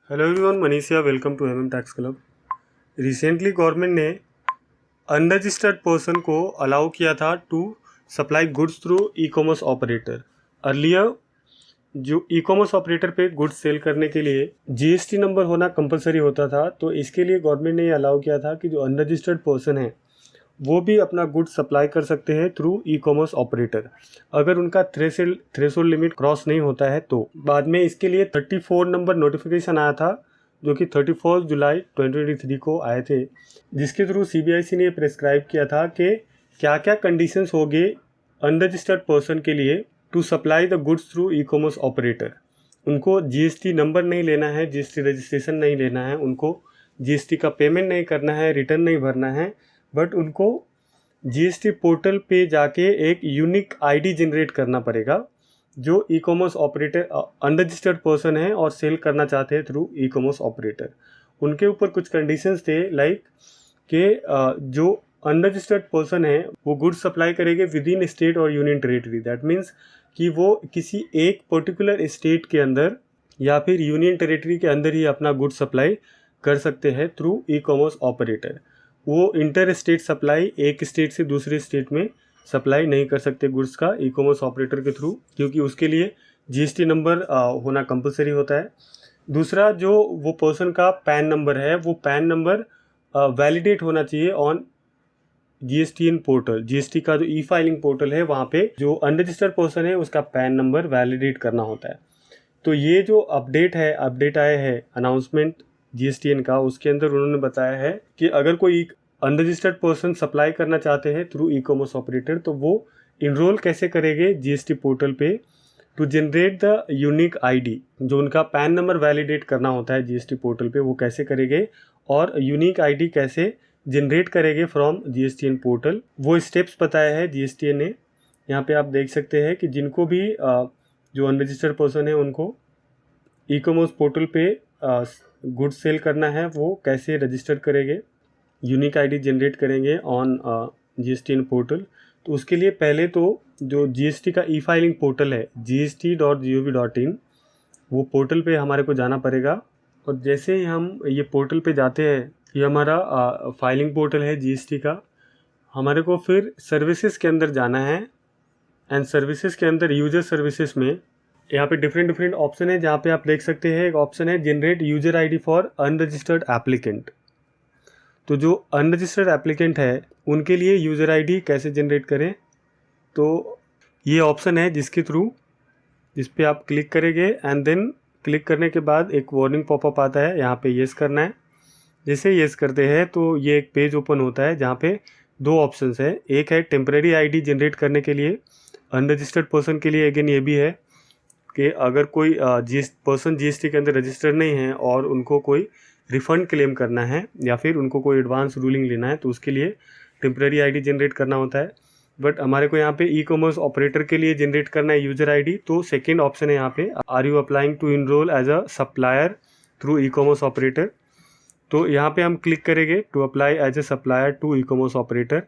Hello everyone, मनीषिया, welcome to MM tax club. Recently government ने unregistered person को allow किया था to supply goods through e commerce operator. Earlier जो e commerce operator पे goods sell करने के लिए जीएसटी नंबर होना कंपलसरी होता था, तो इसके लिए गवर्नमेंट ने ये अलाउ किया था कि जो अनरजिस्टर्ड पर्सन है वो भी अपना गुड्स सप्लाई कर सकते हैं थ्रू ई कॉमर्स ऑपरेटर, अगर उनका थ्रेशोल्ड लिमिट क्रॉस नहीं होता है तो। बाद में इसके लिए 34 नंबर नोटिफिकेशन आया था, जो कि 31 जुलाई 2023 को आए थे, जिसके थ्रू सीबीआईसी ने प्रेस्क्राइब किया था कि क्या क्या कंडीशंस होंगे अनरजिस्टर्ड पर्सन के लिए to supply the goods through e commerce operator. उनको जीएसटी नंबर नहीं लेना है, जीएसटी रजिस्ट्रेशन नहीं लेना है, उनको जीएसटी का पेमेंट नहीं करना है, रिटर्न नहीं भरना है, बट उनको जीएसटी पोर्टल पे जाके एक यूनिक आईडी जनरेट करना पड़ेगा। जो e commerce operator unregistered person है और सेल करना चाहते हैं थ्रू ई कॉमर्स ऑपरेटर, उनके ऊपर कुछ कंडीशंस थे, लाइक कि जो अनरजिस्टर्ड पर्सन है वो गुड्स सप्लाई करेंगे विद इन स्टेट और यूनियन टेरिटरी। दैट मीन्स कि वो किसी एक पर्टिकुलर स्टेट के अंदर या फिर यूनियन टेरिटरी के अंदर ही अपना गुड्स सप्लाई कर सकते हैं थ्रू ई कॉमर्स ऑपरेटर। वो इंटर स्टेट सप्लाई, एक स्टेट से दूसरे स्टेट में सप्लाई नहीं कर सकते गुड्स का ई कॉमर्स ऑपरेटर के थ्रू, क्योंकि उसके लिए जीएसटी नंबर होना कंपलसरी होता है। दूसरा, जो वो पर्सन का पैन नंबर है, वो पैन नंबर वैलिडेट होना चाहिए ऑन जीएसटीएन पोर्टल। जीएसटी का जो ई फाइलिंग पोर्टल है, वहाँ पे जो अनरजिस्टर्ड पर्सन है उसका पैन नंबर वैलिडेट करना होता है। तो ये जो अपडेट आया है अनाउंसमेंट जीएसटीएन का, उसके अंदर उन्होंने बताया है कि अगर कोई अनरजिस्टर्ड पर्सन सप्लाई करना चाहते हैं थ्रू ई कॉमर्स ऑपरेटर, तो वो इनरोल कैसे करेंगे जीएसटी पोर्टल पे to generate the unique ID. जो उनका पैन नंबर वैलिडेट करना होता है जीएसटी पोर्टल पे, वो कैसे करेंगे और यूनिक आईडी कैसे जनरेट करेंगे फ्रॉम जीएसटीएन पोर्टल, वो स्टेप्स बताया है जीएसटीएन ने। यहाँ पे आप देख सकते हैं कि जिनको भी जो अनरजिस्टर्ड पर्सन है उनको ई कॉमर्स पोर्टल पे गुड्स सेल करना है, वो कैसे रजिस्टर करेंगे, यूनिक आईडी जनरेट करेंगे ऑन जीएसटीएन पोर्टल। तो उसके लिए पहले तो जो जीएसटी का ई फाइलिंग पोर्टल है gst.gov.in, वो पोर्टल पे हमारे को जाना पड़ेगा। और जैसे ही हम ये पोर्टल पे जाते हैं, ये हमारा फाइलिंग पोर्टल है जीएसटी का, हमारे को फिर सर्विसेज के अंदर जाना है। एंड सर्विसेज के अंदर यूजर सर्विसेज में यहाँ पे डिफरेंट ऑप्शन है, जहाँ पे आप देख सकते हैं एक ऑप्शन है generate user ID for unregistered applicant. तो जो अनरजिस्टर्ड एप्लीकेंट है उनके लिए यूज़र आईडी कैसे जनरेट करें, तो ये ऑप्शन है जिसके थ्रू जिस पे आप क्लिक करेंगे एंड देन क्लिक करने के बाद एक वार्निंग पॉपअप आता है, यहाँ पे येस करना है। जैसे येस करते हैं तो ये एक पेज ओपन होता है जहाँ पे दो ऑप्शंस है। एक है टेम्परेरी आईडी जनरेट करने के लिए अनरजिस्टर्ड पर्सन के लिए, अगेन ये भी है कि अगर कोई पर्सन जीएसटी के अंदर रजिस्टर्ड नहीं है और उनको कोई रिफ़ंड क्लेम करना है या फिर उनको कोई एडवांस रूलिंग लेना है, तो उसके लिए टेम्परेरी आईडी जनरेट करना होता है। बट हमारे को यहाँ पे ई कॉमर्स ऑपरेटर के लिए जनरेट करना है यूज़र आईडी, तो सेकेंड ऑप्शन है यहाँ पे, are you applying to enrol as a supplier through e commerce operator. तो यहाँ पे हम क्लिक करेंगे to apply as a supplier to e commerce operator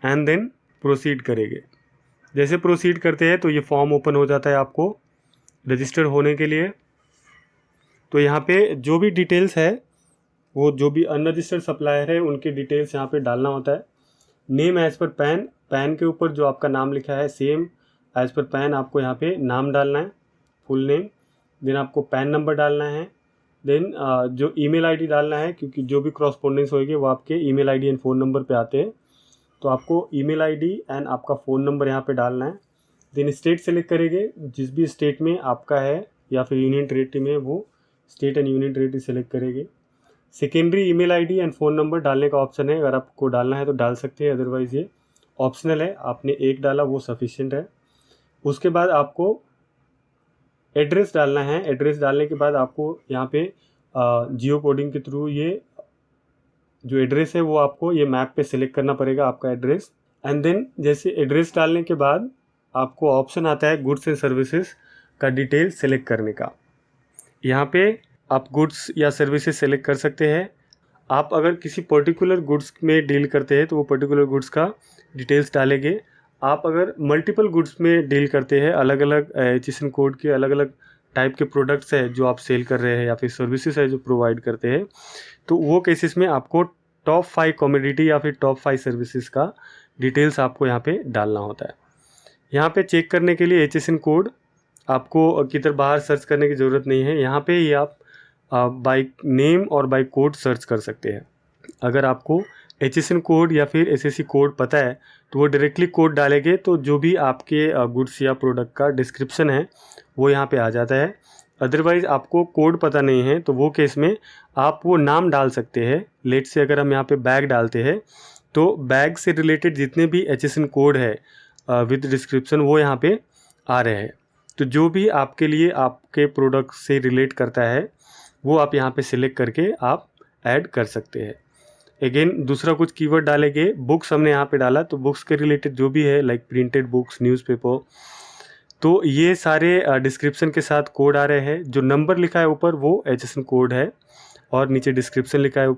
and then proceed करेंगे। जैसे प्रोसीड करते हैं तो ये फॉर्म ओपन हो जाता है आपको रजिस्टर होने के लिए। तो यहाँ पे जो भी डिटेल्स है, वो जो भी अनरजिस्टर्ड सप्लायर है उनके डिटेल्स यहाँ पे डालना होता है। Name as per pan, pan के ऊपर जो आपका नाम लिखा है सेम एज़ पर पैन आपको यहाँ पे नाम डालना है, फुल नेम। देन आपको पैन नंबर डालना है। देन जो ईमेल आईडी डालना है, क्योंकि जो भी क्रॉसपोंडेंस होगी वो आपके email ID and phone number पे आते हैं, तो आपको ईमेल आईडी एंड आपका फ़ोन नंबर यहाँ पे डालना है। देन स्टेट सेलेक्ट करेंगे, जिस भी स्टेट में आपका है या फिर यूनियन टेरिटरी में, वो state and union territory select करेंगे। Secondary email ID and phone number डालने का ऑप्शन है, अगर आपको डालना है तो डाल सकते हैं, अदरवाइज़ ये ऑप्शनल है। आपने एक डाला वो सफिशिएंट है। उसके बाद आपको एड्रेस डालना है। एड्रेस डालने के बाद आपको यहाँ पे जियो कोडिंग के थ्रू ये जो एड्रेस है वो आपको ये मैप पे सिलेक्ट करना पड़ेगा, आपका एड्रेस। एंड देन जैसे एड्रेस डालने के बाद आपको ऑप्शन आता है गुड्स एंड सर्विसेज का डिटेल सेलेक्ट करने का। यहाँ पे आप गुड्स या सर्विसेज सेलेक्ट कर सकते हैं। आप अगर किसी पर्टिकुलर गुड्स में डील करते हैं तो वो पर्टिकुलर गुड्स का डिटेल्स डालेंगे। आप अगर मल्टीपल गुड्स में डील करते हैं, अलग अलग HSN कोड के अलग अलग टाइप के प्रोडक्ट्स है जो आप सेल कर रहे हैं या फिर सर्विसेज है जो प्रोवाइड करते हैं, तो वो केसेस में आपको टॉप 5 कमोडिटी या फिर टॉप 5 सर्विसेज का डिटेल्स आपको यहाँ पे डालना होता है। यहाँ पे चेक करने के लिए HSN कोड आपको किधर बाहर सर्च करने की ज़रूरत नहीं है, यहाँ पे ही आप बाय नेम और बाय कोड सर्च कर सकते हैं। अगर आपको HSN कोड या फिर SSC कोड पता है तो वो डायरेक्टली कोड डालेंगे तो जो भी आपके गुड्स या प्रोडक्ट का डिस्क्रिप्शन है वो यहाँ पे आ जाता है। अदरवाइज़ आपको कोड पता नहीं है तो वो केस में आप वो नाम डाल सकते हैं। लेट से अगर हम यहाँ पे बैग डालते हैं तो बैग से रिलेटेड जितने भी HSN कोड है विद डिस्क्रिप्शन वो यहाँ पे आ रहे हैं। तो जो भी आपके लिए आपके प्रोडक्ट से रिलेट करता है वो आप यहाँ पे सिलेक्ट करके आप ऐड कर सकते हैं। अगेन दूसरा कुछ कीवर्ड डालेंगे, बुक्स हमने यहाँ पे डाला तो बुक्स के रिलेटेड जो भी है लाइक प्रिंटेड बुक्स, न्यूज़पेपर, तो ये सारे डिस्क्रिप्शन के साथ कोड आ रहे हैं। जो नंबर लिखा है ऊपर वो HSN कोड है और नीचे डिस्क्रिप्शन लिखा है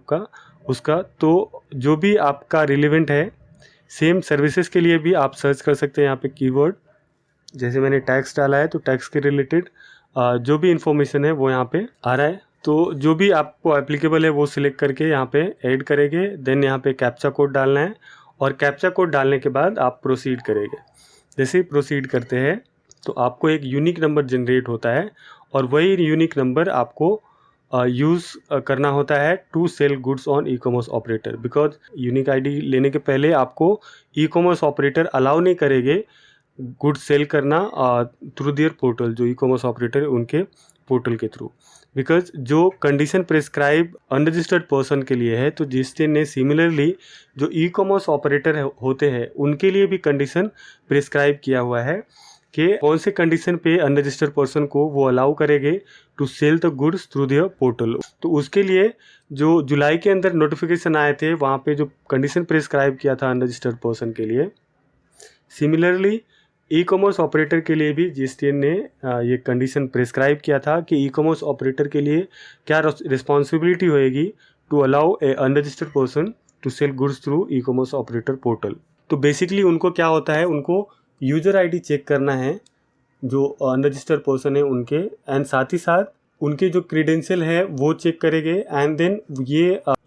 उसका। तो जो भी आपका रिलेवेंट है, सेम सर्विसेज के लिए भी आप सर्च कर सकते हैं यहाँ पे कीवर्ड। जैसे मैंने टैक्स डाला है तो टैक्स के रिलेटेड जो भी इंफॉर्मेशन है वो यहाँ पे आ रहा है। तो जो भी आपको एप्लीकेबल है वो सिलेक्ट करके यहाँ पे ऐड करेंगे। देन यहाँ पे कैप्चा कोड डालना है और कैप्चा कोड डालने के बाद आप प्रोसीड करेंगे। जैसे ही प्रोसीड करते हैं तो आपको एक यूनिक नंबर जनरेट होता है और वही यूनिक नंबर आपको यूज़ करना होता है to sell goods on e commerce operator. Because unique ID लेने के पहले आपको ई-कॉमर्स ऑपरेटर अलाउ नहीं करेंगे गुड्स सेल करना थ्रू देयर पोर्टल, जो ई-कॉमर्स ऑपरेटर है उनके पोर्टल के थ्रू। बिकॉज जो कंडीशन प्रिस्क्राइब अनरजिस्टर्ड पर्सन के लिए है तो GSTN ने सिमिलरली जो ई-कॉमर्स ऑपरेटर होते हैं उनके लिए भी कंडीशन प्रिस्क्राइब किया हुआ है कि कौन से कंडीशन पे अनरजिस्टर्ड पर्सन को वो अलाउ करेंगे to sell the goods through their portal. तो उसके लिए जो जुलाई के अंदर नोटिफिकेशन आए थे वहाँ पे जो कंडीशन प्रिस्क्राइब किया था अनरजिस्टर्ड पर्सन के लिए, सिमिलरली ई-कॉमर्स ऑपरेटर के लिए भी GSTN ने ये कंडीशन प्रिस्क्राइब किया था कि ई-कॉमर्स ऑपरेटर के लिए क्या रिस्पॉन्सिबिलिटी होएगी to allow a unregistered person to sell goods through e commerce operator portal. तो बेसिकली उनको क्या होता है, उनको यूज़र आईडी चेक करना है जो अनरजिस्टर्ड पर्सन है उनके, एंड साथ ही साथ उनके जो क्रीडेंशियल है वो चेक करेंगे। एंड देन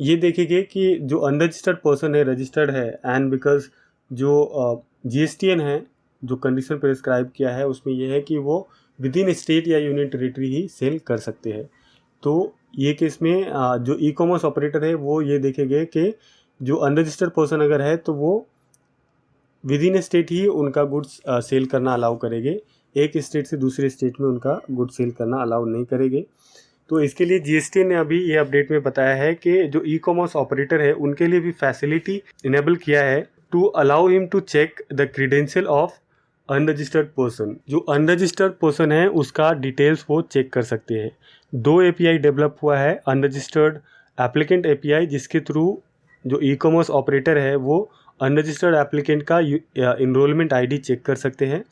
ये देखेंगे कि जो अनरजिस्टर्ड पर्सन है रजिस्टर्ड है, एंड बिकॉज जो GSTN है जो कंडीशन प्रिस्क्राइब किया है उसमें यह है कि वो विद इन स्टेट या यूनियन टेरिटरी ही सेल कर सकते हैं। तो ये केस में जो ई-कॉमर्स ऑपरेटर है वो ये देखेंगे कि जो अनरजिस्टर्ड पर्सन अगर है तो वो विद इन स्टेट ही उनका गुड्स सेल करना अलाउ करेंगे, एक स्टेट से दूसरे स्टेट में उनका गुड्स सेल करना अलाउ नहीं करेंगे। तो इसके लिए GSTN ने अभी ये अपडेट में बताया है कि जो ई-कॉमर्स ऑपरेटर है उनके लिए भी फैसिलिटी इनेबल किया है to allow him to check the credential of unregistered person. जो अनरजिस्टर्ड पर्सन है उसका डिटेल्स वो चेक कर सकते हैं। 2 API डेवलप हुआ है, अनरजिस्टर्ड एप्लीकेंट API जिसके थ्रू जो ई-कॉमर्स ऑपरेटर है वो अनरजिस्टर्ड एप्लीकेंट का इनरोलमेंट ID चेक कर सकते हैं।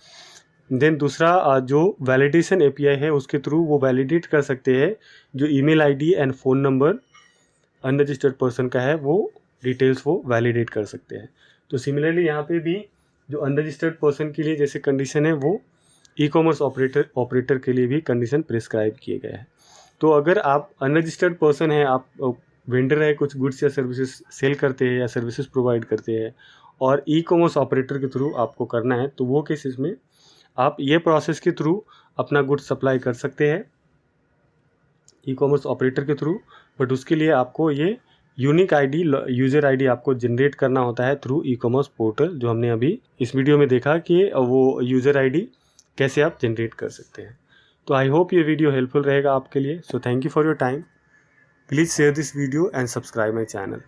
देन दूसरा जो वैलिडेशन API है उसके थ्रू वो वैलिडेट कर सकते हैं जो email ID and phone number unregistered person का है वो डिटेल्स वो वैलिडेट कर सकते हैं। तो सिमिलरली यहाँ पे भी जो अनरजिस्टर्ड पर्सन के लिए जैसे कंडीशन है वो ई-कॉमर्स ऑपरेटर के लिए भी कंडीशन प्रिस्क्राइब किए गए हैं। तो अगर आप अनरजिस्टर्ड पर्सन है, आप वेंडर है, कुछ गुड्स या सर्विसेज सेल करते हैं या सर्विसेज प्रोवाइड करते हैं और ई-कॉमर्स ऑपरेटर के थ्रू आपको करना है तो वो केसेस में आप ये प्रोसेस के थ्रू अपना गुड्स सप्लाई कर सकते हैं ई-कॉमर्स ऑपरेटर के थ्रू। बट उसके लिए आपको ये यूनिक आईडी, यूज़र आईडी आपको जनरेट करना होता है थ्रू ई-कॉमर्स पोर्टल, जो हमने अभी इस वीडियो में देखा कि वो यूज़र आईडी कैसे आप जनरेट कर सकते हैं। तो आई होप ये वीडियो हेल्पफुल रहेगा आपके लिए। So thank you for your time. Please share this video and subscribe my channel.